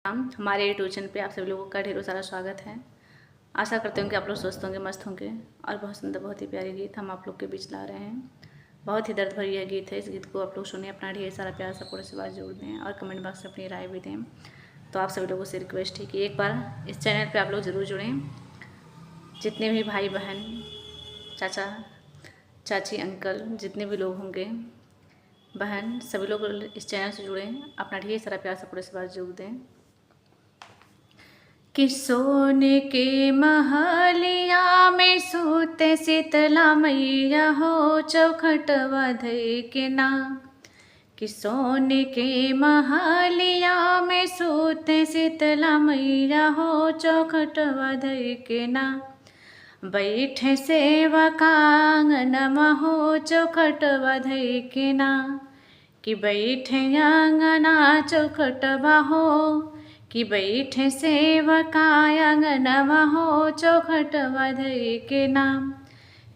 हमारे YouTube channel पे आप सभी लोगों का ढेरों सारा स्वागत है। आशा करते हैं कि आप लोग स्वस्थ होंगे, मस्त होंगे। और बहुत सुंदर, बहुत ही प्यारे गीत हम आप लोग के बीच ला रहे हैं। बहुत ही दर्द भरी यह गीत है। इस गीत को आप लोग सुने, अपना ढेर सारा प्यार सपोर्ट से आवाज़ जोड़ दें और कमेंट बॉक्स में अपनी राय भी दें। तो आप सभी लोगों से रिक्वेस्ट है कि एक बार इस चैनल पर आप लोग ज़रूर जुड़ें। जितने भी भाई बहन, चाचा चाची, अंकल, जितने भी लोग होंगे, बहन, सभी लोग इस चैनल से जुड़ें, अपना ढेर सारा प्यार सपोर्ट से आवाज़ जोड़ दें। कि सोने के महलिया में सूते शीतला मैया हो चौखटवा धई के ना। कि सोने के महलिया में सूते शीतला मैया हो चौखटवा धई के ना। बैठे सेवका आंगनमा हो चौखटवा धई के ना। कि बैठे आंगना चौखटवा हो, कि बैठे सेवका आंगनवा हो चौखटवा धई के नाम।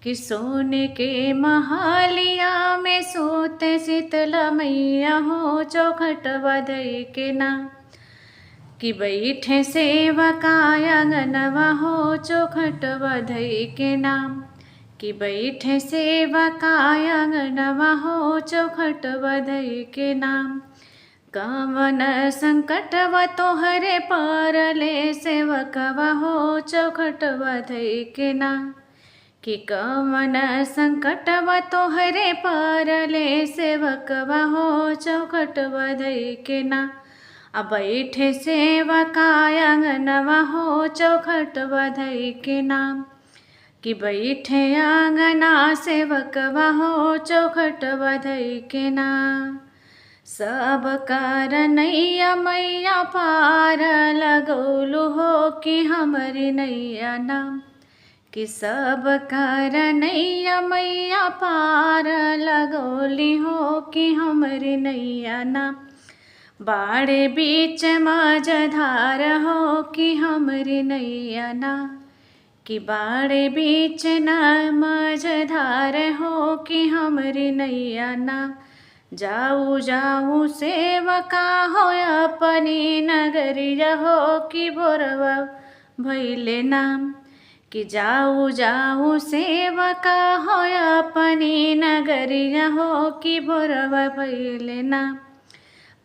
कि सोने के महलिया में सोते शीतला मैया हो चौखटवा धई के नाम। कि बैठे सेवका आंगनवा हो चौखटवा धई के नाम। कि बैठे सेवका आंगनवा हो चौखटवा धई के नाम। कवन संकटवा तोहरे परले सेवकवा हो चौखटवा धई के ना। कि कवन संकटवा तोहरे परले सेवकवा हो चौखटवा धई के ना। अब बैठे सेवका आंगनवा हो चौखटवा धई के नाम। कि बैठे आंगना सेवकवा हो चौखटवा धई के नाम। सब कर नैया मैया पार लगौलू हो कि हमारी नैया नाम। कि सब कर नैया मैया पार लगौली हो कि हमारी नैया नाम। बाड़े बीच मझधार हो कि हमारी नैया नाम। कि बाड़े बीच न मझधार हो कि हमारी नैया नाम। जाऊ जाऊ सेवका हो अपनी नगरिया हो कि भोरवा भैले नाम। कि जाऊ जाऊ सेवका हो अपनी नगरिया हो कि भोरवा भैले नाम।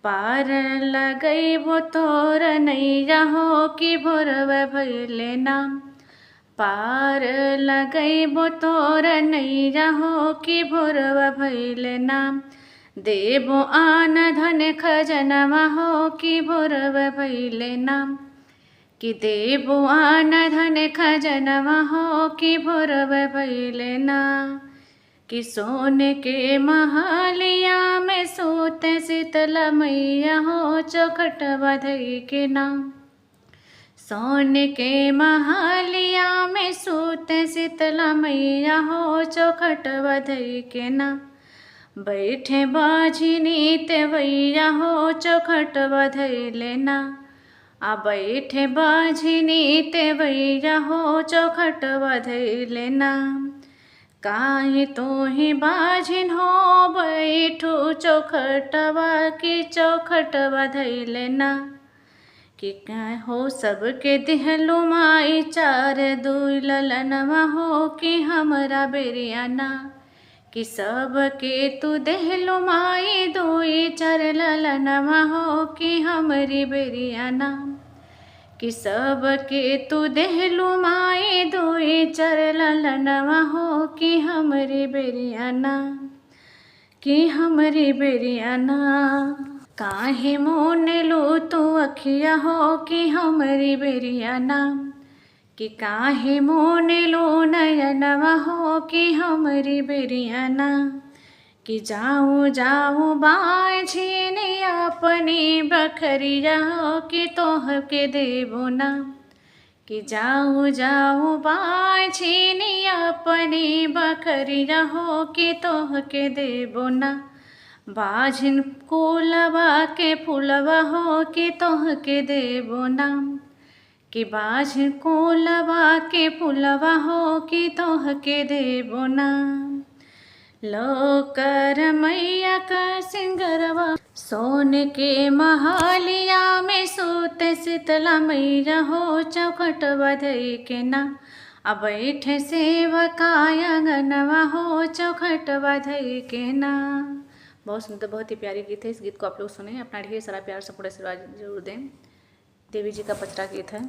पार लगैबो तोर नैया हो कि भोरवा भैले नाम। पार लगैबो तोर नैया हो कि भोरवा भैले नाम। देबो आन धन खजनवा हो कि भोरवा भैले नाम। कि देबो आन धन खजनवा हो कि भोरवा भैले नाम। कि सोने के महलिया में सोते शीतला मैया हो चौखटवा धई के नाम। सोने के महलिया में सोते शीतला मैया हो चौखटवा धई के नाम। बैठे बाझिनी तेवैया हो चौखटवा धैले ना। आ बैठे बाझिनी तेवैया हो चौखटवा धैले ना। काहे तोहे बाझिन हो बैठू चौखटवा की चौखटवा धैले ना। कि हो सबके दिहलु माई चार दुई ललनवा हो कि हमरा बेरिया ना। कि सबके तू देहलु माई दुई चार ललनवा हो कि हमरी बेरिया ना। कि सबके तू देहलु माई दुई चार ललनवा हो कि हमरी बेरिया ना। कि हमरी बेरिया ना। काहे मोनेलु तू अखिया हो कि हमरी बेरिया ना। कि काहे मोनेलु नयनवा हो कि हमरी बेरिया ना। कि जाऊँ जाऊँ बाझिनी अपनी बखरिया हो कि तोह के देबो ना। कि जाऊँ जाऊँ बाझिनी अपनी बखरिया हो कि तोह के देबो ना। बाझिन कुलवा के फूलवा हो कि तोह के देबो ना। कि बाझिन कुलवा के फूलवा हो कि तोह के देबो ना। लोकर मैया का सिंगरवा सोने के महलिया में सूत सुते शीतला मैया हो चौखट बधई के ना। अब बैठे सेवकाय अंगनवा हो चौखट बधई के ना। बहुत सुंदर, बहुत ही प्यारी गीत है। इस गीत को आप लोग सुने, अपना ढेर सारा प्यार सपोर्ट आशीर्वाद जरूर दें। देवी जी का पचरा गीत है।